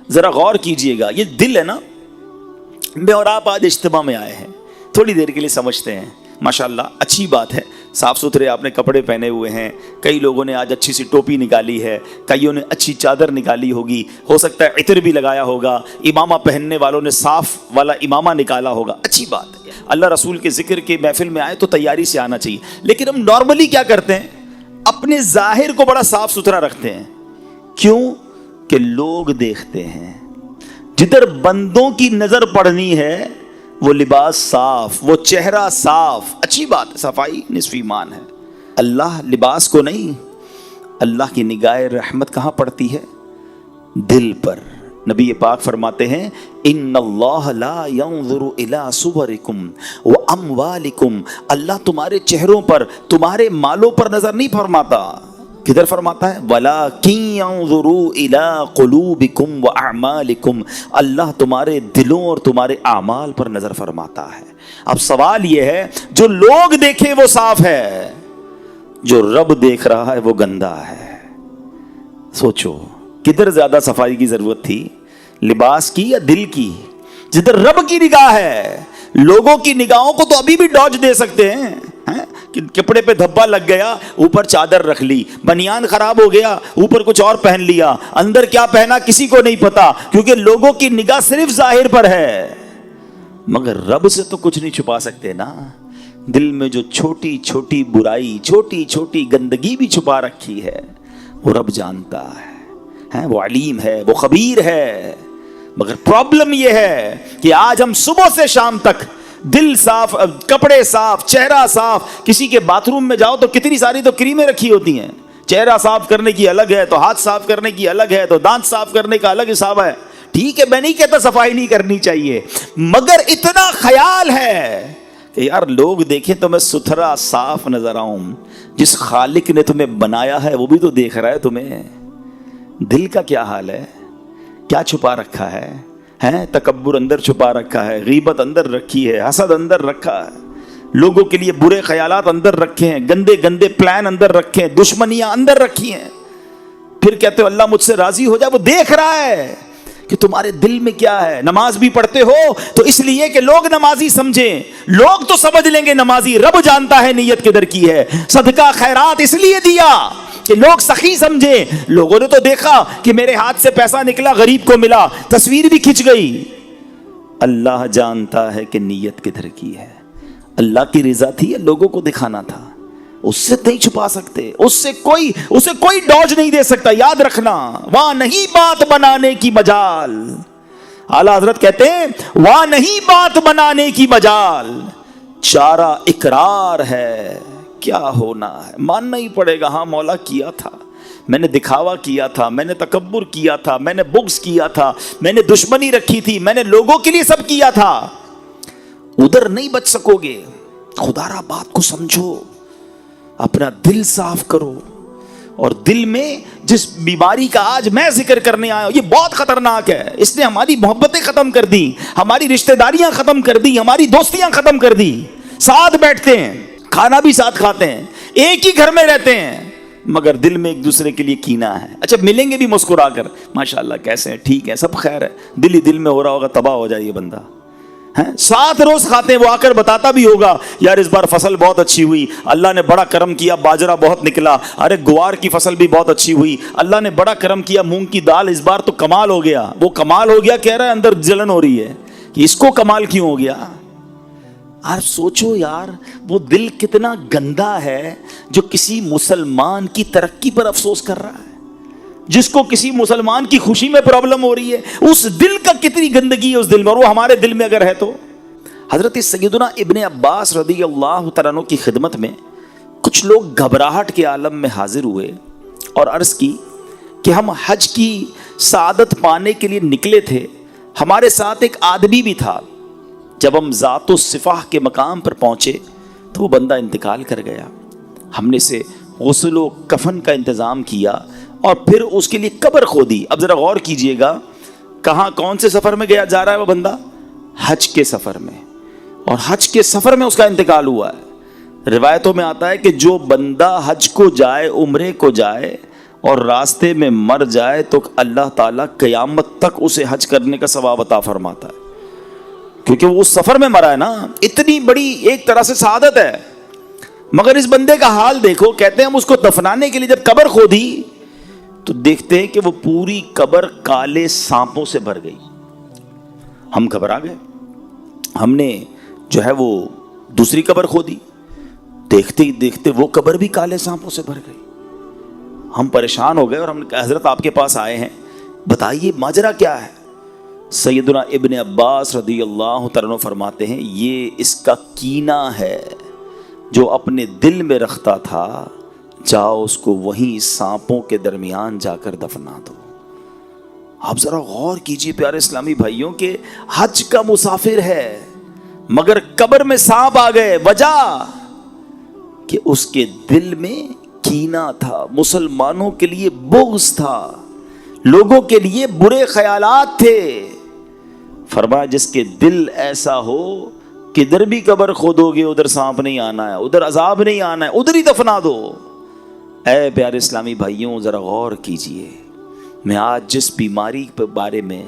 ذرا غور کیجئے گا، یہ دل ہے نا، میں اور آپ آج اجتماع میں آئے ہیں، تھوڑی دیر کے لیے سمجھتے ہیں، ماشاءاللہ اچھی بات ہے، صاف ستھرے آپ نے کپڑے پہنے ہوئے ہیں، کئی لوگوں نے آج اچھی سی ٹوپی نکالی ہے، کئیوں نے اچھی چادر نکالی ہوگی، ہو سکتا ہے عطر بھی لگایا ہوگا، امامہ پہننے والوں نے صاف والا امامہ نکالا ہوگا، اچھی بات ہے۔ اللہ رسول کے ذکر کے محفل میں آئے تو تیاری سے آنا چاہیے، لیکن ہم نارملی کیا کرتے ہیں، اپنے ظاہر کو بڑا صاف ستھرا رکھتے ہیں، کیوں کہ لوگ دیکھتے ہیں، جدھر بندوں کی نظر پڑنی ہے وہ لباس صاف، وہ چہرہ صاف، اچھی بات ہے، صفائی نصف ایمان ہے۔ اللہ لباس کو نہیں، اللہ کی نگاہ رحمت کہاں پڑتی ہے؟ دل پر۔ نبی پاک فرماتے ہیں ان اللہ لا ينظر الى صورکم واموالکم، اللہ تمہارے چہروں پر، تمہارے مالوں پر نظر نہیں فرماتا، کدھر فرماتا ہے؟ وَلَٰكِن يَنظُرُوا إِلَىٰ قُلُوبِكُمْ وَأَعْمَالِكُمْ، اللہ تمہارے دلوں اور تمہارے اعمال پر نظر فرماتا ہے۔ اب سوال یہ ہے، جو لوگ دیکھیں وہ صاف ہے، جو رب دیکھ رہا ہے وہ گندا ہے۔ سوچو کدھر زیادہ صفائی کی ضرورت تھی، لباس کی یا دل کی؟ جدھر رب کی نگاہ ہے، لوگوں کی نگاہوں کو تو ابھی بھی ڈاج دے سکتے ہیں، کپڑے پہ دھبا لگ گیا، اوپر چادر رکھ لی، بنیان خراب ہو گیا، اوپر کچھ اور پہن لیا، اندر کیا پہنا کسی کو نہیں پتا، کیونکہ لوگوں کی نگاہ صرف ظاہر پر ہے، مگر رب سے تو کچھ نہیں چھپا سکتے نا۔ دل میں جو چھوٹی چھوٹی برائی، چھوٹی چھوٹی گندگی بھی چھپا رکھی ہے، وہ رب جانتا ہے، وہ علیم ہے، وہ خبیر ہے۔ مگر پرابلم یہ ہے کہ آج ہم صبح سے شام تک دل صاف، کپڑے صاف، چہرہ صاف، کسی کے باتھ روم میں جاؤ تو کتنی ساری تو کریمیں رکھی ہوتی ہیں، چہرہ صاف کرنے کی الگ ہے، تو ہاتھ صاف کرنے کی الگ ہے، تو دانت صاف کرنے کا الگ حساب ہے۔ ٹھیک ہے، میں نہیں کہتا صفائی نہیں کرنی چاہیے، مگر اتنا خیال ہے کہ یار لوگ دیکھیں تو میں ستھرا صاف نظر آؤں، جس خالق نے تمہیں بنایا ہے وہ بھی تو دیکھ رہا ہے تمہیں۔ دل کا کیا حال ہے، کیا چھپا رکھا ہے؟ تکبر اندر چھپا رکھا ہے، غیبت اندر رکھی ہے، حسد اندر رکھا ہے، لوگوں کے لیے برے خیالات اندر رکھے ہیں، گندے گندے پلان اندر رکھے ہیں، دشمنیاں اندر رکھی ہیں، پھر کہتے ہو اللہ مجھ سے راضی ہو جائے۔ وہ دیکھ رہا ہے کہ تمہارے دل میں کیا ہے۔ نماز بھی پڑھتے ہو تو اس لیے کہ لوگ نمازی سمجھیں، لوگ تو سمجھ لیں گے نمازی، رب جانتا ہے نیت کدھر کی ہے۔ صدقہ خیرات اس لیے دیا کہ لوگ سخی سمجھے، لوگوں نے تو دیکھا کہ میرے ہاتھ سے پیسہ نکلا، غریب کو ملا، تصویر بھی کھنچ گئی۔ اللہ جانتا ہے کہ نیت کدھر کی ہے، اللہ کی رضا تھی یا لوگوں کو دکھانا تھا، اس سے نہیں چھپا سکتے، اسے کوئی ڈوج نہیں دے سکتا۔ یاد رکھنا، وہاں نہیں بات بنانے کی مجال، اعلیٰ حضرت کہتے ہیں وہاں نہیں بات بنانے کی مجال، چارہ اقرار ہے، کیا ہونا ہے ماننا ہی پڑے گا۔ ہاں مولا کیا تھا، میں نے دکھاوا کیا تھا، میں نے تکبر کیا تھا، میں نے بغض کیا تھا، میں نے دشمنی رکھی تھی، میں نے لوگوں کے لیے سب کیا تھا۔ ادھر نہیں بچ سکو گے، خدا را بات کو سمجھو، اپنا دل صاف کرو۔ اور دل میں جس بیماری کا آج میں ذکر کرنے آیا ہوں یہ بہت خطرناک ہے، اس نے ہماری محبتیں ختم کر دی، ہماری رشتہ داریاں ختم کر دی، ہماری دوستیاں ختم کر دی۔ ساتھ بیٹھتے ہیں، کھانا بھی ساتھ کھاتے ہیں، ایک ہی گھر میں رہتے ہیں، مگر دل میں ایک دوسرے کے لیے کینہ ہے۔ اچھا ملیں گے بھی مسکرا کر، ماشاءاللہ کیسے ہیں، ٹھیک ہے، سب خیر ہے، دل ہی دل میں ہو رہا ہوگا تباہ ہو جائے یہ بندہ۔ ساتھ روز کھاتے ہیں، وہ آ کر بتاتا بھی ہوگا یار اس بار فصل بہت اچھی ہوئی، اللہ نے بڑا کرم کیا، باجرہ بہت نکلا، ارے گوار کی فصل بھی بہت اچھی ہوئی، اللہ نے بڑا کرم کیا، مونگ کی دال اس بار تو کمال ہو گیا۔ وہ کمال ہو گیا کہہ رہا ہے، اندر جلن ہو رہی ہے کہ اس کو کمال کیوں ہو گیا۔ آپ سوچو یار وہ دل کتنا گندا ہے جو کسی مسلمان کی ترقی پر افسوس کر رہا ہے، جس کو کسی مسلمان کی خوشی میں پرابلم ہو رہی ہے، اس دل کا کتنی گندگی ہے اس دل میں، اور وہ ہمارے دل میں اگر ہے تو۔ حضرت سیدنا ابن عباس رضی اللہ تعالیٰ عنہ کی خدمت میں کچھ لوگ گھبراہٹ کے عالم میں حاضر ہوئے اور عرض کی کہ ہم حج کی سعادت پانے کے لیے نکلے تھے، ہمارے ساتھ ایک آدمی بھی تھا، جب ہم ذات و صفاح کے مقام پر پہنچے تو وہ بندہ انتقال کر گیا۔ ہم نے اسے غسل و کفن کا انتظام کیا اور پھر اس کے لیے قبر کھودی۔ اب ذرا غور کیجئے گا، کہاں کون سے سفر میں جا رہا ہے وہ بندہ؟ حج کے سفر میں، اور حج کے سفر میں اس کا انتقال ہوا ہے۔ روایتوں میں آتا ہے کہ جو بندہ حج کو جائے، عمرے کو جائے اور راستے میں مر جائے تو اللہ تعالیٰ قیامت تک اسے حج کرنے کا ثواب عطا فرماتا ہے، کیونکہ وہ اس سفر میں مرا ہے نا. اتنی بڑی ایک طرح سے سعادت ہے. مگر اس بندے کا حال دیکھو. کہتے ہیں ہم اس کو دفنانے کے لیے جب قبر کھودی تو دیکھتے ہیں کہ وہ پوری قبر کالے سانپوں سے بھر گئی. ہم گھبرا گئے. ہم نے جو ہے وہ دوسری قبر کھودی. دیکھتے ہی دیکھتے وہ قبر بھی کالے سانپوں سے بھر گئی. ہم پریشان ہو گئے اور ہم نے کہا حضرت آپ کے پاس آئے ہیں، بتائیے ماجرا کیا ہے. سیدنا ابن عباس رضی اللہ تعالیٰ عنہ فرماتے ہیں یہ اس کا کینہ ہے جو اپنے دل میں رکھتا تھا، جاؤ اس کو وہیں سانپوں کے درمیان جا کر دفنا دو. آپ ذرا غور کیجئے پیارے اسلامی بھائیوں کہ حج کا مسافر ہے مگر قبر میں سانپ آ گئے. وجہ کہ اس کے دل میں کینہ تھا، مسلمانوں کے لیے بغض تھا، لوگوں کے لیے برے خیالات تھے. فرمایا جس کے دل ایسا ہو کہ ادھر بھی قبر کھودو گے ادھر سانپ نہیں آنا ہے، ادھر عذاب نہیں آنا ہے، ادھر ہی دفنا دو. اے پیارے اسلامی بھائیوں ذرا غور کیجئے. میں آج جس بیماری کے بارے میں،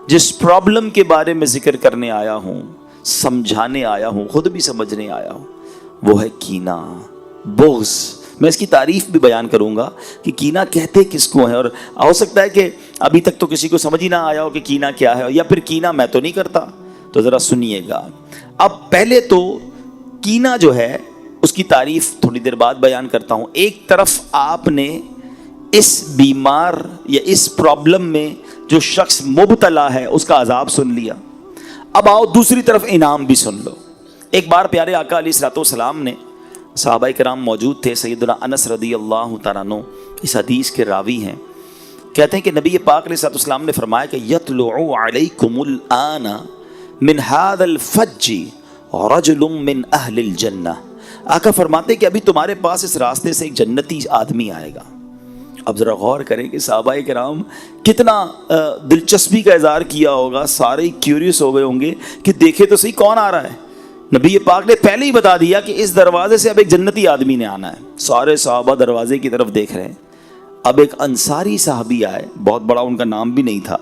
جس پرابلم کے بارے میں ذکر کرنے آیا ہوں، سمجھانے آیا ہوں، خود بھی سمجھنے آیا ہوں، وہ ہے کینہ، بغض. میں اس کی تعریف بھی بیان کروں گا کہ کینہ کہتے کس کو ہیں، اور ہو سکتا ہے کہ ابھی تک تو کسی کو سمجھ ہی نہ آیا ہو کہ کینہ کیا ہے، یا پھر کینہ میں تو نہیں کرتا. تو ذرا سنیے گا. اب پہلے تو کینہ جو ہے اس کی تعریف تھوڑی دیر بعد بیان کرتا ہوں. ایک طرف آپ نے اس بیمار یا اس پرابلم میں جو شخص مبتلا ہے اس کا عذاب سن لیا. اب آؤ دوسری طرف انعام بھی سن لو. ایک بار پیارے آقا علیہ الصلوۃ والسلام نے، صحابہ کرام موجود تھے، سیدنا انس رضی اللہ تعالیٰ عنہ اس حدیث کے راوی ہیں، کہتے ہیں کہ نبی پاک علیہ الصلوۃ والسلام نے فرمایا کہ یطلع علیکم الآن من هذا الفج رجل من اہل الجنہ. آقا فرماتے ہیں کہ ابھی تمہارے پاس اس راستے سے ایک جنتی آدمی آئے گا. اب ذرا غور کریں کہ صحابہ کرام کتنا دلچسپی کا اظہار کیا ہوگا. سارے کیوریس ہو گئے ہوں گے کہ دیکھے تو صحیح کون آ رہا ہے. نبی پاک نے پہلے ہی بتا دیا کہ اس دروازے سے اب ایک جنتی آدمی نے آنا ہے. سارے صحابہ دروازے کی طرف دیکھ رہے ہیں. اب ایک انصاری صحابی آئے، بہت بڑا، ان کا نام بھی نہیں تھا،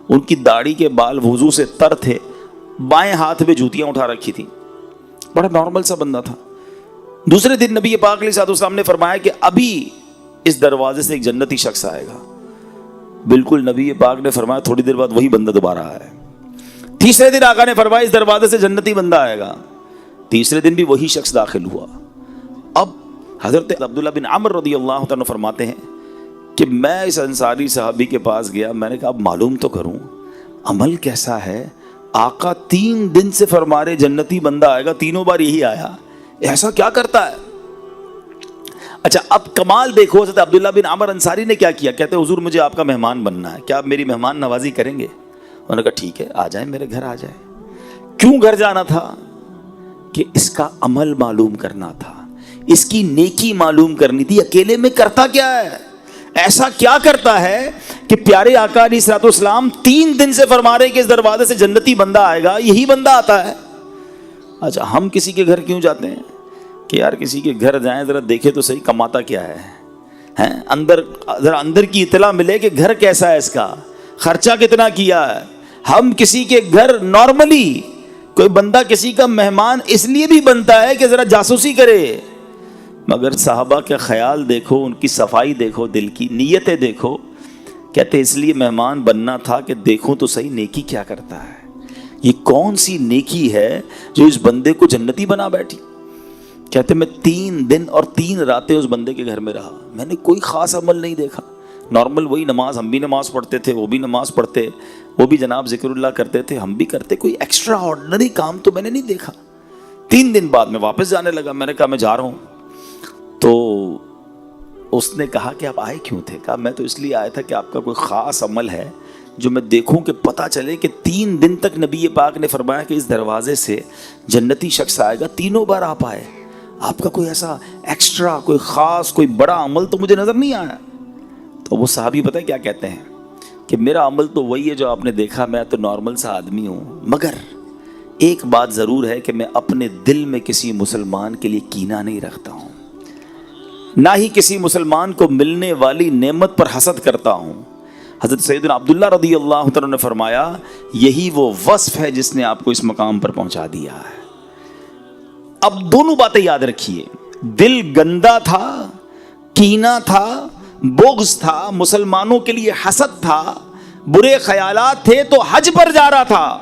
ان کی داڑھی کے بال وضو سے تر تھے، بائیں ہاتھ میں جوتیاں اٹھا رکھی تھی، بڑا نارمل سا بندہ تھا. دوسرے دن نبی پاک علیہ الصلوۃ والسلام نے فرمایا کہ ابھی اس دروازے سے ایک جنتی شخص آئے گا. بالکل نبی پاک نے فرمایا تھوڑی دیر بعد وہی بندہ دوبارہ آیا. تیسرے دن آقا نے فرمایا اس دروازے سے جنتی بندہ آئے گا. تیسرے دن بھی وہی شخص داخل ہوا. اب حضرت عبداللہ بن عمر رضی اللہ تعالیٰ فرماتے ہیں کہ میں اس انصاری صحابی کے پاس گیا. میں نے کہا اب معلوم تو کروں عمل کیسا ہے. آقا 3 دن سے فرما رہے جنتی بندہ آئے گا، تینوں بار یہی آیا، ایسا کیا کرتا ہے. اچھا اب کمال دیکھو، حضرت عبداللہ بن عمر انصاری نے کیا کیا. کہتے حضور مجھے آپ کا مہمان بننا ہے، کیا آپ میری مہمان نوازی کریں گے. انہوں نے کہا ٹھیک ہے آ جائیں، میرے گھر آ جائیں. کیوں گھر جانا تھا؟ کہ اس کا عمل معلوم کرنا تھا، اس کی نیکی معلوم کرنی تھی. اکیلے میں کرتا کیا ہے، ایسا کیا کرتا ہے کہ پیارے آقا علیہ الصلوۃ والسلام 3 دن سے فرما رہے کہ اس دروازے سے جنتی بندہ آئے گا، یہی بندہ آتا ہے. اچھا ہم کسی کے گھر کیوں جاتے ہیں کہ یار کسی کے گھر جائیں ذرا دیکھے تو صحیح کماتا کیا ہے، اندر ذرا اندر کی اطلاع ملے کہ گھر کیسا ہے، اس کا خرچہ کتنا کیا ہے. ہم کسی کے گھر نارملی کوئی بندہ کسی کا مہمان اس لیے بھی بنتا ہے کہ ذرا جاسوسی کرے. مگر صحابہ کا خیال دیکھو، ان کی صفائی دیکھو، دل کی نیتیں دیکھو. کہتے اس لیے مہمان بننا تھا کہ دیکھوں تو صحیح نیکی کیا کرتا ہے، یہ کون سی نیکی ہے جو اس بندے کو جنتی بنا بیٹھی. کہتے میں 3 دن اور 3 راتیں اس بندے کے گھر میں رہا. میں نے کوئی خاص عمل نہیں دیکھا، نارمل وہی نماز، ہم بھی نماز پڑھتے تھے، وہ بھی نماز پڑھتے، وہ بھی جناب ذکر اللہ کرتے تھے، ہم بھی کرتے. کوئی ایکسٹرا آرڈنری کام تو میں نے نہیں دیکھا. 3 دن بعد میں واپس جانے لگا. میں نے کہا میں جا رہا ہوں. تو اس نے کہا کہ آپ آئے کیوں تھے؟ کہا میں تو اس لیے آیا تھا کہ آپ کا کوئی خاص عمل ہے جو میں دیکھوں کہ پتہ چلے کہ 3 دن تک نبی پاک نے فرمایا کہ اس دروازے سے جنتی شخص آئے گا، تینوں بار آپ آئے، آپ کا کوئی ایسا ایکسٹرا کوئی خاص کوئی بڑا عمل تو مجھے نظر نہیں آیا. تو وہ صحابی پتہ ہے کیا کہتے ہیں کہ میرا عمل تو وہی ہے جو آپ نے دیکھا، میں تو نارمل سا آدمی ہوں، مگر ایک بات ضرور ہے کہ میں اپنے دل میں کسی مسلمان کے لیے کینہ نہیں رکھتا ہوں. نہ ہی کسی مسلمان کو ملنے والی نعمت پر حسد کرتا ہوں۔ حضرت سیدنا عبداللہ رضی اللہ تعالیٰ نے فرمایا یہی وہ وصف ہے جس نے آپ کو اس مقام پر پہنچا دیا ہے۔ اب دونوں باتیں یاد رکھیے، دل گندا تھا، کینہ تھا، بغض تھا، مسلمانوں کے لیے حسد تھا، برے خیالات تھے تو حج پر جا رہا تھا،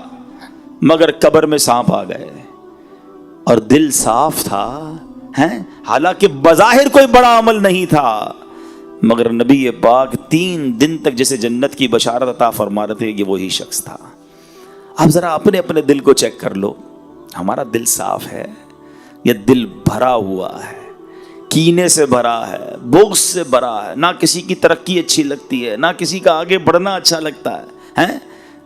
مگر قبر میں سانپ آ گئے، اور دل صاف تھا، حالانکہ بظاہر کوئی بڑا عمل نہیں تھا، مگر نبی پاک 3 دن تک جسے جنت کی بشارت عطا فرما رہے تھے، یہ وہی شخص تھا۔ اب ذرا اپنے اپنے دل کو چیک کر لو، ہمارا دل صاف ہے یا دل بھرا ہوا ہے، کینے سے بھرا ہے، بغض سے بھرا ہے، نہ کسی کی ترقی اچھی لگتی ہے، نہ کسی کا آگے بڑھنا اچھا لگتا ہے،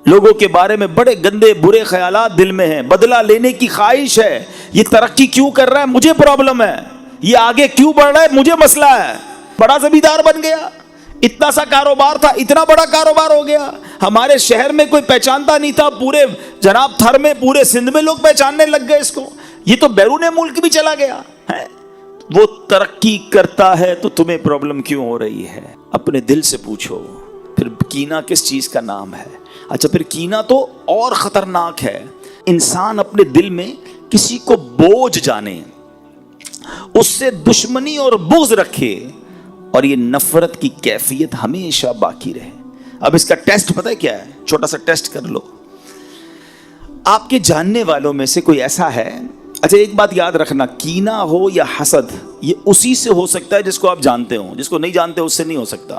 لوگوں کے بارے میں بڑے گندے برے خیالات دل میں ہیں، بدلہ لینے کی خواہش ہے، یہ ترقی کیوں کر رہا ہے مجھے پرابلم ہے، یہ آگے کیوں بڑھ رہا ہے مجھے مسئلہ ہے، بڑا زمیندار بن گیا، اتنا سا کاروبار تھا اتنا بڑا کاروبار ہو گیا، ہمارے شہر میں کوئی پہچانتا نہیں تھا، پورے جناب تھر میں پورے سندھ میں لوگ پہچاننے لگ گئے اس کو، یہ تو بیرون ملک بھی چلا گیا ہے۔ وہ ترقی کرتا ہے تو تمہیں پرابلم کیوں ہو رہی ہے؟ اپنے دل سے پوچھو۔ پھر کینہ کس چیز کا نام ہے؟ اچھا، پھر کینہ تو اور خطرناک ہے، انسان اپنے دل میں کسی کو بوجھ جانے، اس سے دشمنی اور بغض رکھے، اور یہ نفرت کی کیفیت ہمیشہ باقی رہے۔ اب اس کا ٹیسٹ پتہ ہے کیا ہے؟ چھوٹا سا ٹیسٹ کر لو، آپ کے جاننے والوں میں سے کوئی ایسا ہے، اچھا ایک بات یاد رکھنا، کینہ ہو یا حسد یہ اسی سے ہو سکتا ہے جس کو آپ جانتے ہوں، جس کو نہیں جانتے اس سے نہیں ہو سکتا۔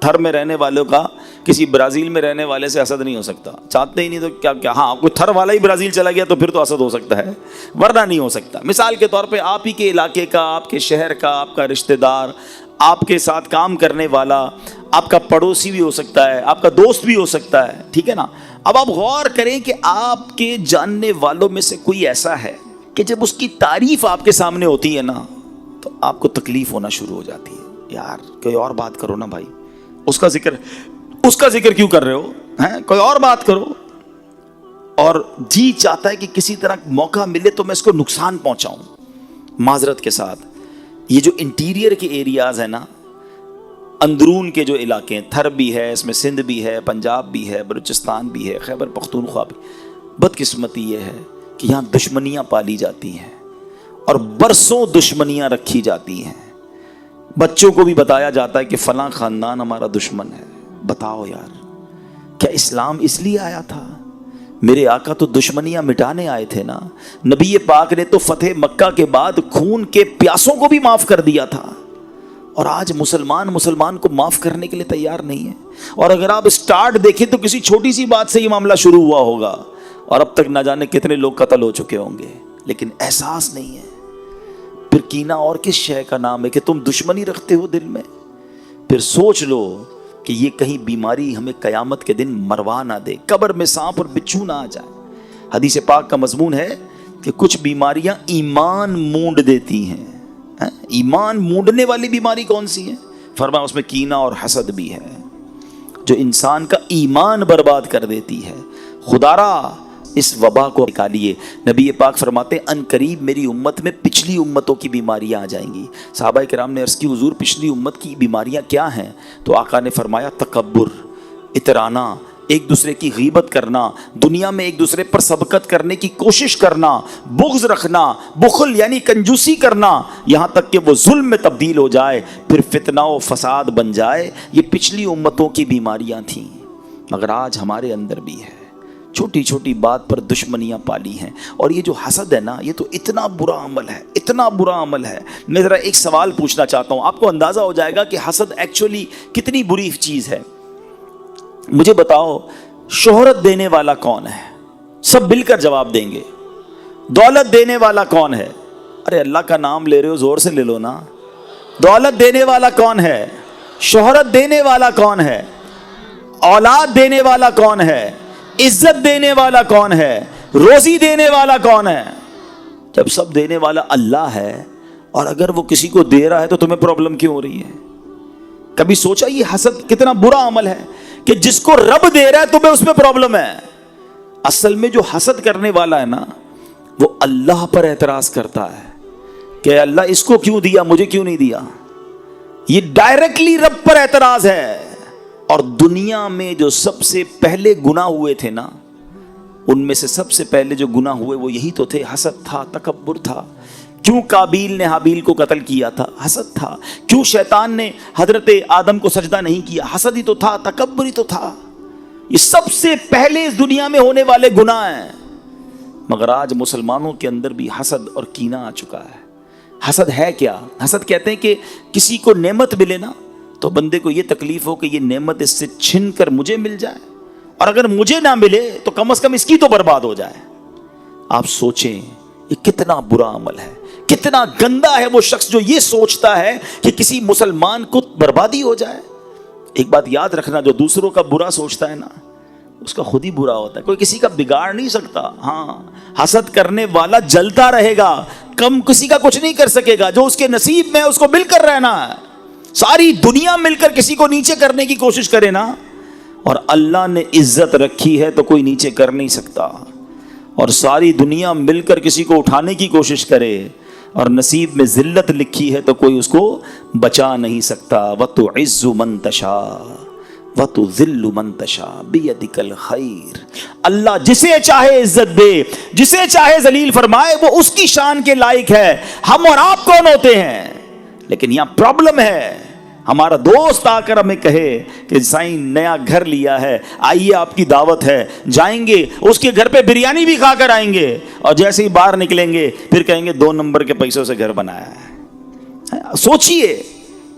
تھر میں رہنے والوں کا کسی برازیل میں رہنے والے سے حسد نہیں ہو سکتا، چاہتے ہی نہیں تو کیا ہاں کوئی تھر والا ہی برازیل چلا گیا تو پھر تو حسد ہو سکتا ہے، ورنہ نہیں ہو سکتا۔ مثال کے طور پہ آپ ہی کے علاقے کا، آپ کے شہر کا، آپ کا رشتہ دار، آپ کے ساتھ کام کرنے والا، آپ کا پڑوسی بھی ہو سکتا ہے، آپ کا دوست بھی ہو سکتا ہے، ٹھیک ہے نا۔ اب آپ غور کریں کہ آپ کے جاننے والوں میں سے کوئی ایسا ہے کہ جب اس کی تعریف آپ کے سامنے ہوتی ہے نا تو آپ کو تکلیف ہونا شروع ہو جاتی ہے، یار کوئی اور بات کرو نا بھائی، اس کا ذکر کیوں کر رہے ہو، کوئی اور بات کرو، اور جی چاہتا ہے کہ کسی طرح موقع ملے تو میں اس کو نقصان پہنچاؤں۔ معذرت کے ساتھ یہ جو انٹیریئر کے ایریاز ہیں نا، اندرون کے جو علاقے ہیں، تھر بھی ہے اس میں، سندھ بھی ہے، پنجاب بھی ہے، بلوچستان بھی ہے، خیبر پختونخوا بھی، بدقسمتی یہ ہے کہ یہاں دشمنیاں پالی جاتی ہیں اور برسوں دشمنیاں رکھی جاتی ہیں، بچوں کو بھی بتایا جاتا ہے کہ فلاں خاندان ہمارا دشمن ہے۔ بتاؤ یار، کیا اسلام اس لیے آیا تھا؟ میرے آقا تو دشمنیاں مٹانے آئے تھے نا، نبی پاک نے تو فتح مکہ کے بعد خون کے پیاسوں کو بھی معاف کر دیا تھا، اور آج مسلمان کو معاف کرنے کے لیے تیار نہیں ہے۔ اور اگر آپ سٹارٹ دیکھیں تو کسی چھوٹی سی بات سے یہ معاملہ شروع ہوا ہوگا اور اب تک نہ جانے کتنے لوگ قتل ہو چکے ہوں گے، لیکن احساس نہیں ہے۔ پھر کینہ اور کس شے کا نام ہے کہ تم دشمنی رکھتے ہو دل میں؟ پھر سوچ لو کہ یہ کہیں بیماری ہمیں قیامت کے دن مروا نہ دے، قبر میں سانپ اور بچھو نہ آ جائے۔ حدیث پاک کا مضمون ہے کہ کچھ بیماریاں ایمان مونڈ دیتی ہیں۔ ایمان مونڈنے والی بیماری کون سی ہے؟ فرمایا اس میں کینہ اور حسد بھی ہے، جو انسان کا ایمان برباد کر دیتی ہے۔ خدارا اس وبا کو نکالیے۔ نبی پاک فرماتے ہیں ان قریب میری امت میں پچھلی امتوں کی بیماریاں آ جائیں گی۔ صحابہ کرام نے عرض کی حضور پچھلی امت کی بیماریاں کیا ہیں؟ تو آقا نے فرمایا تکبر، اترانا، ایک دوسرے کی غیبت کرنا، دنیا میں ایک دوسرے پر سبقت کرنے کی کوشش کرنا، بغض رکھنا، بخل یعنی کنجوسی کرنا، یہاں تک کہ وہ ظلم میں تبدیل ہو جائے، پھر فتنہ و فساد بن جائے۔ یہ پچھلی امتوں کی بیماریاں تھیں، مگر آج ہمارے اندر بھی ہے، چھوٹی چھوٹی بات پر دشمنیاں پالی ہیں۔ اور یہ جو حسد ہے نا، یہ تو اتنا برا عمل ہے، اتنا برا عمل ہے۔ میں ذرا ایک سوال پوچھنا چاہتا ہوں، آپ کو اندازہ ہو جائے گا کہ حسد ایکچولی کتنی بری چیز ہے۔ مجھے بتاؤ شہرت دینے والا کون ہے؟ سب مل کر جواب دیں گے۔ دولت دینے والا کون ہے؟ ارے اللہ کا نام لے رہے ہو، زور سے لے لو نا۔ دولت دینے والا کون ہے؟ شہرت دینے والا کون ہے؟ اولاد دینے والا کون ہے؟ عزت دینے والا کون ہے؟ روزی دینے والا کون ہے؟ جب سب دینے والا اللہ ہے، اور اگر وہ کسی کو دے رہا ہے تو تمہیں پرابلم کیوں ہو رہی ہے؟ کبھی سوچا یہ حسد کتنا برا عمل ہے کہ جس کو رب دے رہا ہے تمہیں اس میں پرابلم ہے؟ اصل میں جو حسد کرنے والا ہے نا، وہ اللہ پر اعتراض کرتا ہے کہ اللہ اس کو کیوں دیا، مجھے کیوں نہیں دیا۔ یہ ڈائریکٹلی رب پر اعتراض ہے. اور دنیا میں جو سب سے پہلے گناہ ہوئے تھے نا، ان میں سے سب سے پہلے جو گناہ ہوئے وہ یہی تو تھے. حسد تھا، تکبر تھا. کیوں قابیل نے حابیل کو قتل کیا تھا؟ حسد تھا. کیوں شیطان نے حضرت آدم کو سجدہ نہیں کیا؟ حسد ہی تو تھا، تکبر ہی تو تھا. یہ سب سے پہلے اس دنیا میں ہونے والے گناہ ہیں. مگر آج مسلمانوں کے اندر بھی حسد اور کینہ آ چکا ہے. حسد ہے کیا؟ حسد کہتے ہیں کہ کسی کو نعمت ملے نا تو بندے کو یہ تکلیف ہو کہ یہ نعمت اس سے چھن کر مجھے مل جائے، اور اگر مجھے نہ ملے تو کم از کم اس کی تو برباد ہو جائے. آپ سوچیں یہ کتنا برا عمل ہے، کتنا گندا ہے وہ شخص جو یہ سوچتا ہے کہ کسی مسلمان کو بربادی ہو جائے. ایک بات یاد رکھنا، جو دوسروں کا برا سوچتا ہے نا اس کا خود ہی برا ہوتا ہے. کوئی کسی کا بگاڑ نہیں سکتا. ہاں، حسد کرنے والا جلتا رہے گا، کم کسی کا کچھ نہیں کر سکے گا. جو اس کے نصیب میں اس کو مل کر رہنا ہے. ساری دنیا مل کر کسی کو نیچے کرنے کی کوشش کرے نا، اور اللہ نے عزت رکھی ہے تو کوئی نیچے کر نہیں سکتا. اور ساری دنیا مل کر کسی کو اٹھانے کی کوشش کرے اور نصیب میں ذلت لکھی ہے تو کوئی اس کو بچا نہیں سکتا. وَتُعِزُّ مَن تَشَاءُ وَتُذِلُّ مَن تَشَاءُ بِيَدِكَ الْخَيْرُ. اللہ جسے چاہے عزت دے، جسے چاہے ذلیل فرمائے، وہ اس کی شان کے لائق ہے. ہم اور آپ کون ہوتے ہیں؟ لیکن یہاں پرابلم ہے. ہمارا دوست آ کر ہمیں کہے کہ سائیں نیا گھر لیا ہے، آئیے آپ کی دعوت ہے، جائیں گے اس کے گھر پہ بریانی بھی کھا کر آئیں گے، اور جیسے ہی باہر نکلیں گے پھر کہیں گے 2 نمبر کے پیسوں سے گھر بنایا ہے. سوچئے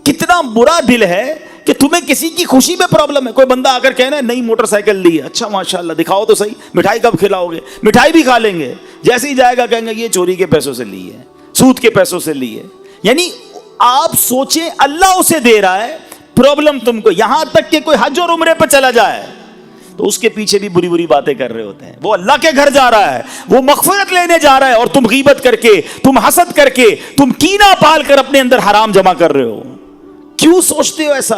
کتنا برا دل ہے کہ تمہیں کسی کی خوشی میں پرابلم ہے. کوئی بندہ آ کر کہنا ہے نئی موٹر سائیکل لی ہے، اچھا ماشاءاللہ دکھاؤ تو صحیح، مٹھائی کب کھلاؤ گے؟ مٹھائی بھی کھا لیں گے. جیسے ہی جائے گا کہیں گے یہ چوری کے پیسوں سے لی ہے، سود کے پیسوں سے لی ہے. یعنی آپ سوچیں اللہ اسے دے رہا ہے، پرابلم تم کو. یہاں تک کہ کوئی حج اور عمرے پہ چلا جائے تو اس کے پیچھے بھی بری بری باتیں کر رہے ہوتے ہیں. وہ اللہ کے گھر جا رہا ہے، وہ مغفرت لینے جا رہا ہے، اور تم غیبت کر کے، تم حسد کر کے، تم کینہ پال کر اپنے اندر حرام جمع کر رہے ہو. کیوں سوچتے ہو ایسا؟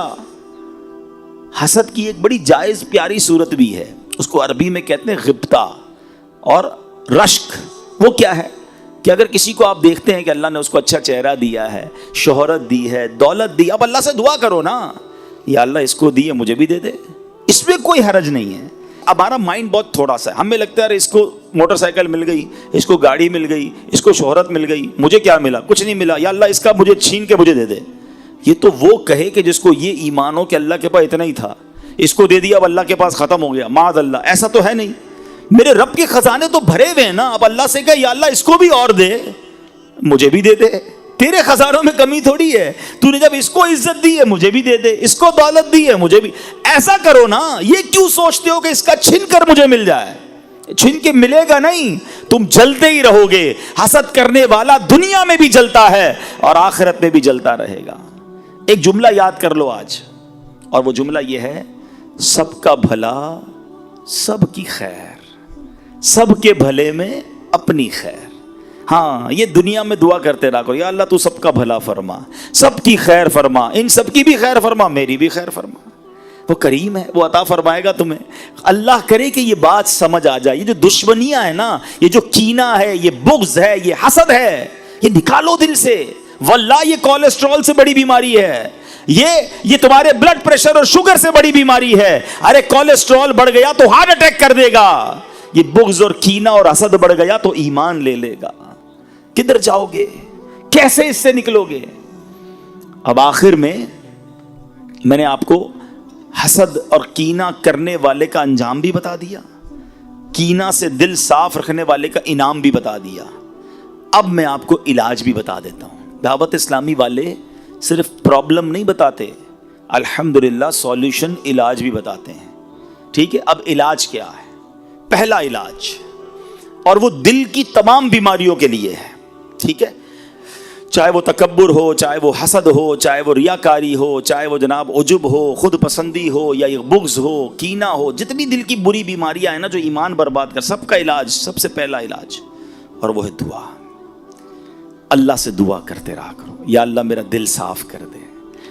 حسد کی ایک بڑی جائز پیاری صورت بھی ہے، اس کو عربی میں کہتے ہیں غبطہ اور رشک. وہ کیا ہے کہ اگر کسی کو آپ دیکھتے ہیں کہ اللہ نے اس کو اچھا چہرہ دیا ہے، شہرت دی ہے، دولت دی، اب اللہ سے دعا کرو نا، یا اللہ اس کو دی ہے مجھے بھی دے دے. اس میں کوئی حرج نہیں ہے. ہمارا مائنڈ بہت تھوڑا سا ہے، ہمیں لگتا ہے اس کو موٹر سائیکل مل گئی، اس کو گاڑی مل گئی، اس کو شہرت مل گئی، مجھے کیا ملا؟ کچھ نہیں ملا. یا اللہ اس کا مجھے چھین کے مجھے دے دے. یہ تو وہ کہے کہ جس کو یہ ایمان ہو کہ اللہ کے پاس اتنا ہی تھا، اس کو دے دیا اب اللہ کے پاس ختم ہو گیا. معاذ اللہ، ایسا تو ہے نہیں. میرے رب کے خزانے تو بھرے ہوئے ہیں نا. اب اللہ سے کہے یا اللہ اس کو بھی اور دے، مجھے بھی دے دے. تیرے خزانوں میں کمی تھوڑی ہے. تو نے جب اس کو عزت دی ہے مجھے بھی دے دے، اس کو دولت دی ہے مجھے بھی. ایسا کرو نا. یہ کیوں سوچتے ہو کہ اس کا چھن کر مجھے مل جائے؟ چھن کے ملے گا نہیں، تم جلتے ہی رہو گے. حسد کرنے والا دنیا میں بھی جلتا ہے اور آخرت میں بھی جلتا رہے گا. ایک جملہ یاد کر لو آج، اور وہ جملہ یہ ہے: سب کا بھلا سب کی خیر، سب کے بھلے میں اپنی خیر. ہاں، یہ دنیا میں دعا کرتے رہا کرو، یا اللہ تو سب کا بھلا فرما، سب کی خیر فرما، ان سب کی بھی خیر فرما، میری بھی خیر فرما. وہ کریم ہے، وہ عطا فرمائے گا تمہیں. اللہ کرے کہ یہ بات سمجھ آ جائے. یہ جو دشمنیاں ہیں نا، یہ جو کینہ ہے، یہ بغض ہے، یہ حسد ہے، یہ نکالو دل سے. واللہ یہ کولیسٹرول سے بڑی بیماری ہے، یہ تمہارے بلڈ پریشر اور شوگر سے بڑی بیماری ہے. ارے کولیسٹرول بڑھ گیا تو ہارٹ اٹیک کر دے گا. یہ بغض اور کینہ اور حسد بڑھ گیا تو ایمان لے لے گا. کدھر جاؤ گے؟ کیسے اس سے نکلو گے؟ اب آخر میں نے آپ کو حسد اور کینہ کرنے والے کا انجام بھی بتا دیا، کینہ سے دل صاف رکھنے والے کا انعام بھی بتا دیا. اب میں آپ کو علاج بھی بتا دیتا ہوں. دعوت اسلامی والے صرف پرابلم نہیں بتاتے، الحمدللہ سولوشن، علاج بھی بتاتے ہیں. ٹھیک ہے، اب علاج کیا ہے؟ پہلا علاج، اور وہ دل کی تمام بیماریوں کے لیے ہے. ٹھیک ہے، چاہے وہ تکبر ہو، چاہے وہ حسد ہو، چاہے وہ ریاکاری ہو، چاہے وہ جناب عجب ہو، خود پسندی ہو، یا یہ بغض ہو، کینہ ہو، جتنی دل کی بری بیماریاں ہیں نا جو ایمان برباد کر، سب کا علاج، سب سے پہلا علاج، اور وہ ہے دعا. اللہ سے دعا کرتے رہا کرو، یا اللہ میرا دل صاف کر دے،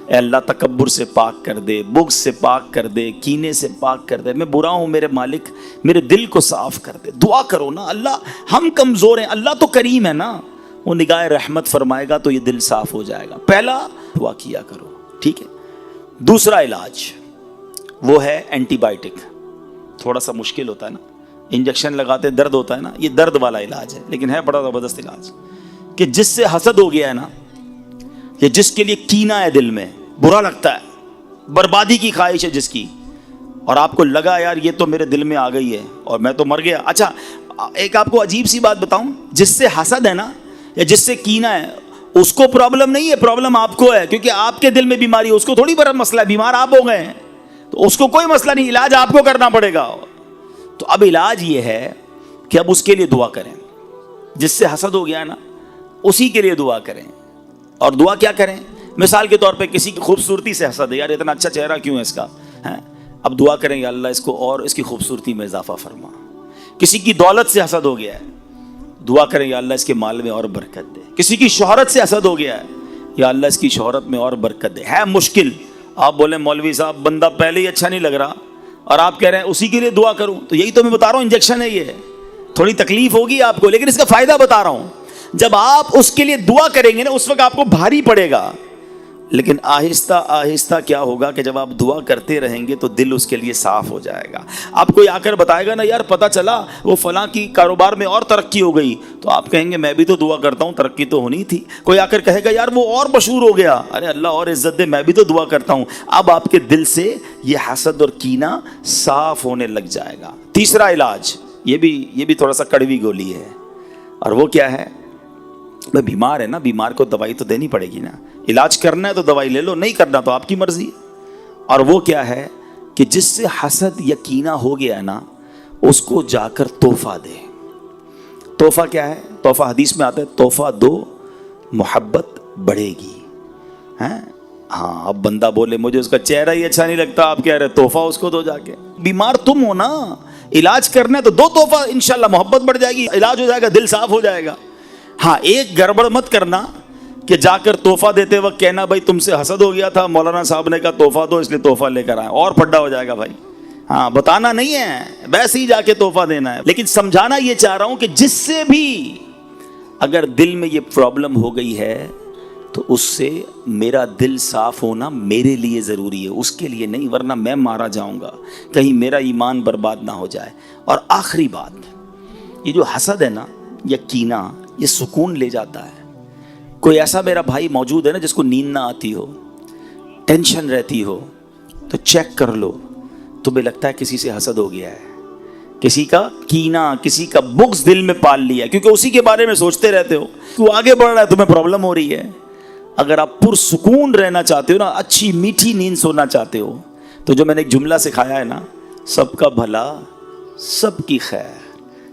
اے اللہ تکبر سے پاک کر دے، بغض سے پاک کر دے، کینے سے پاک کر دے، میں برا ہوں میرے مالک، میرے دل کو صاف کر دے. دعا کرو نا. اللہ ہم کمزور ہیں، اللہ تو کریم ہے نا، وہ نگاہ رحمت فرمائے گا تو یہ دل صاف ہو جائے گا. پہلا دعا کیا کرو. ٹھیک ہے. دوسرا علاج وہ ہے اینٹی بائیوٹک. تھوڑا سا مشکل ہوتا ہے نا, انجیکشن لگاتے درد ہوتا ہے نا, یہ درد والا علاج ہے, لیکن ہے بڑا زبردست علاج. کہ جس سے حسد ہو گیا ہے نا, یا جس کے لیے کینہ ہے دل میں, برا لگتا ہے, بربادی کی خواہش ہے جس کی, اور آپ کو لگا یار یہ تو میرے دل میں آ گئی ہے اور میں تو مر گیا. اچھا ایک آپ کو عجیب سی بات بتاؤں, جس سے حسد ہے نا یا جس سے کینہ ہے, اس کو پرابلم نہیں ہے, پرابلم آپ کو ہے, کیونکہ آپ کے دل میں بیماری ہے. اس کو تھوڑی بڑا مسئلہ ہے, بیمار آپ ہو گئے ہیں, تو اس کو کوئی مسئلہ نہیں, علاج آپ کو کرنا پڑے گا. تو اب علاج یہ ہے کہ اب اس کے لیے دعا کریں. جس سے حسد ہو گیا ہے نا, اسی کے لیے دعا کریں. اور دعا کیا کریں؟ مثال کے طور پہ کسی کی خوبصورتی سے حسد ہے, یار اتنا اچھا چہرہ کیوں ہے اس کا, اب دعا کریں یا اللہ اس کو اور اس کی خوبصورتی میں اضافہ فرما. کسی کی دولت سے حسد ہو گیا ہے, دعا کریں یا اللہ اس کے مال میں اور برکت دے. کسی کی شہرت سے حسد ہو گیا ہے, یا اللہ اس کی شہرت میں اور برکت دے. ہے مشکل, آپ بولیں مولوی صاحب بندہ پہلے ہی اچھا نہیں لگ رہا اور آپ کہہ رہے ہیں اسی کے لیے دعا کروں, تو یہی تو میں بتا رہا ہوں, انجیکشن ہے یہ. تھوڑی تکلیف ہوگی آپ کو, لیکن اس کا فائدہ بتا رہا ہوں. جب آپ اس کے لیے دعا کریں گے نا, اس وقت آپ کو بھاری پڑے گا, لیکن آہستہ آہستہ کیا ہوگا کہ جب آپ دعا کرتے رہیں گے تو دل اس کے لیے صاف ہو جائے گا. آپ کوئی آ کر بتائے گا نا, یار پتہ چلا وہ فلاں کی کاروبار میں اور ترقی ہو گئی, تو آپ کہیں گے میں بھی تو دعا کرتا ہوں, ترقی تو ہونی تھی. کوئی آ کر کہے گا یار وہ اور مشہور ہو گیا, ارے اللہ اور عزت دے, میں بھی تو دعا کرتا ہوں. اب آپ کے دل سے یہ حسد اور کینہ صاف ہونے لگ جائے گا. تیسرا علاج, یہ بھی تھوڑا سا کڑوی گولی ہے, اور وہ کیا ہے؟ میں بیمار ہے نا, بیمار کو دوائی تو دینی پڑے گی نا. علاج کرنا ہے تو دوائی لے لو, نہیں کرنا تو آپ کی مرضی. اور وہ کیا ہے کہ جس سے حسد یا کینہ ہو گیا ہے نا, اس کو جا کر تحفہ دے. تحفہ کیا ہے؟ تحفہ حدیث میں آتا ہے, تحفہ دو محبت بڑھے گی. ہاں اب بندہ بولے مجھے اس کا چہرہ ہی اچھا نہیں لگتا, آپ کہہ رہے تحفہ اس کو دو جا کے. بیمار تم ہو نا, علاج کرنا ہے تو دو تحفہ, انشاءاللہ محبت بڑھ جائے گی, علاج ہو جائے گا, دل صاف ہو جائے گا. ہاں ایک گڑبڑ مت کرنا کہ جا کر تحفہ دیتے وقت کہنا بھائی تم سے حسد ہو گیا تھا, مولانا صاحب نے کہا تحفہ دو اس لیے تحفہ لے کر آئے, اور پھڈا ہو جائے گا بھائی. ہاں بتانا نہیں ہے, ویسے ہی جا کے تحفہ دینا ہے. لیکن سمجھانا یہ چاہ رہا ہوں کہ جس سے بھی اگر دل میں یہ پرابلم ہو گئی ہے تو اس سے میرا دل صاف ہونا میرے لیے ضروری ہے, اس کے لیے نہیں, ورنہ میں مارا جاؤں گا, کہیں میرا ایمان برباد نہ ہو جائے. اور آخری بات, یہ جو حسد ہے نا یا کینہ, یہ سکون لے جاتا ہے. کوئی ایسا میرا بھائی موجود ہے نا جس کو نیند نہ آتی ہو, ٹینشن رہتی ہو, تو چیک کر لو, تمہیں لگتا ہے کسی سے حسد ہو گیا ہے, کسی کا کینہ, کسی کا بغض دل میں پال لیا ہے, کیونکہ اسی کے بارے میں سوچتے رہتے ہو. تو آگے بڑھ رہا ہے, تمہیں پرابلم ہو رہی ہے. اگر آپ پرسکون رہنا چاہتے ہو نا, اچھی میٹھی نیند سونا چاہتے ہو, تو جو میں نے ایک جملہ سکھایا ہے نا, سب کا بھلا سب کی خیر,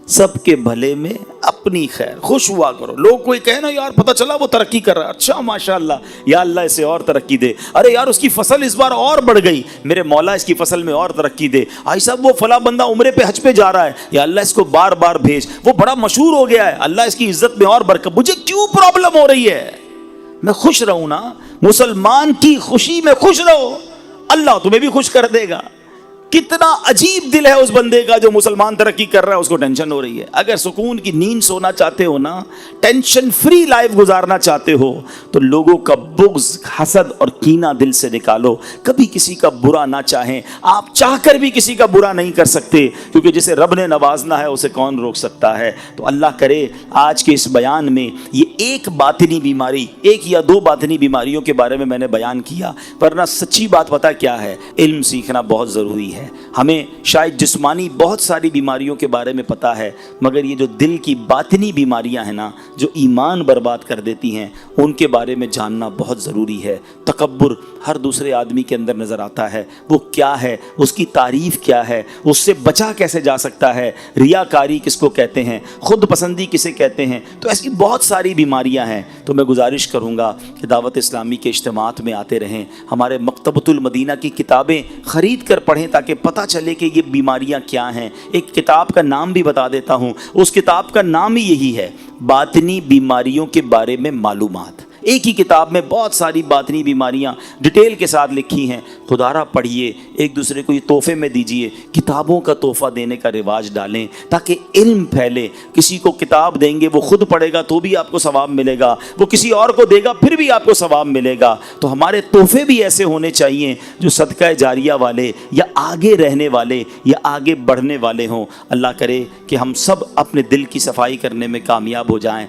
سب کے بھلے میں اپنی خیر, خوش ہوا کرو. لوگ کوئی کہے نا یار پتہ چلا وہ ترقی کر رہا ہے, اچھا ماشاءاللہ, یا اللہ اسے اور ترقی دے, ارے یار اس کی فصل اس بار اور بڑھ گئی, میرے مولا اس کی فصل میں اور ترقی دے. آئی صاحب وہ فلاں بندہ عمرے پہ حج پہ جا رہا ہے, یا اللہ اس کو بار بار بھیج, وہ بڑا مشہور ہو گیا ہے, اللہ اس کی عزت میں اور برکت. مجھے کیوں پرابلم ہو رہی ہے؟ میں خوش رہوں نا. مسلمان کی خوشی میں خوش رہو, اللہ تمہیں بھی خوش کر دے گا. کتنا عجیب دل ہے اس بندے کا جو مسلمان ترقی کر رہا ہے, اس کو ٹینشن ہو رہی ہے. اگر سکون کی نیند سونا چاہتے ہو نا, ٹینشن فری لائف گزارنا چاہتے ہو, تو لوگوں کا بغض, حسد اور کینہ دل سے نکالو. کبھی کسی کا برا نہ چاہیں, آپ چاہ کر بھی کسی کا برا نہیں کر سکتے, کیونکہ جسے رب نے نوازنا ہے اسے کون روک سکتا ہے. تو اللہ کرے آج کے اس بیان میں یہ ایک باطنی بیماری, ایک یا دو باطنی بیماریوں کے بارے میں میں نے بیان کیا, ورنہ سچی بات پتہ کیا ہے, علم سیکھنا بہت ضروری ہے. ہمیں شاید جسمانی بہت ساری بیماریوں کے بارے میں پتہ ہے, مگر یہ جو دل کی باطنی بیماریاں ہیں نا, جو ایمان برباد کر دیتی ہیں, ان کے بارے میں جاننا بہت ضروری ہے. تکبر ہر دوسرے آدمی کے اندر نظر آتا ہے, وہ کیا ہے, اس کی تعریف کیا ہے, اس سے بچا کیسے جا سکتا ہے, ریاکاری کس کو کہتے ہیں, خود پسندی کسے کہتے ہیں. تو ایسی بہت ساری بیماریاں ہیں. تو میں گزارش کروں گا کہ دعوت اسلامی کے اجتماعات میں آتے رہیں, ہمارے مکتبۃ المدینہ کی کتابیں خرید کر پڑھیں تاکہ پتہ چلے کہ یہ بیماریاں کیا ہیں. ایک کتاب کا نام بھی بتا دیتا ہوں, اس کتاب کا نام ہی یہی ہے, باطنی بیماریوں کے بارے میں معلومات. ایک ہی کتاب میں بہت ساری باطنی بیماریاں ڈیٹیل کے ساتھ لکھی ہیں. خدارا پڑھیے, ایک دوسرے کو یہ تحفے میں دیجیے, کتابوں کا تحفہ دینے کا رواج ڈالیں تاکہ علم پھیلے. کسی کو کتاب دیں گے, وہ خود پڑھے گا تو بھی آپ کو ثواب ملے گا, وہ کسی اور کو دے گا پھر بھی آپ کو ثواب ملے گا. تو ہمارے تحفے بھی ایسے ہونے چاہیے جو صدقہ جاریہ والے یا آگے رہنے والے یا آگے بڑھنے والے ہوں. اللہ کرے کہ ہم سب اپنے دل کی صفائی کرنے میں کامیاب ہو جائیں.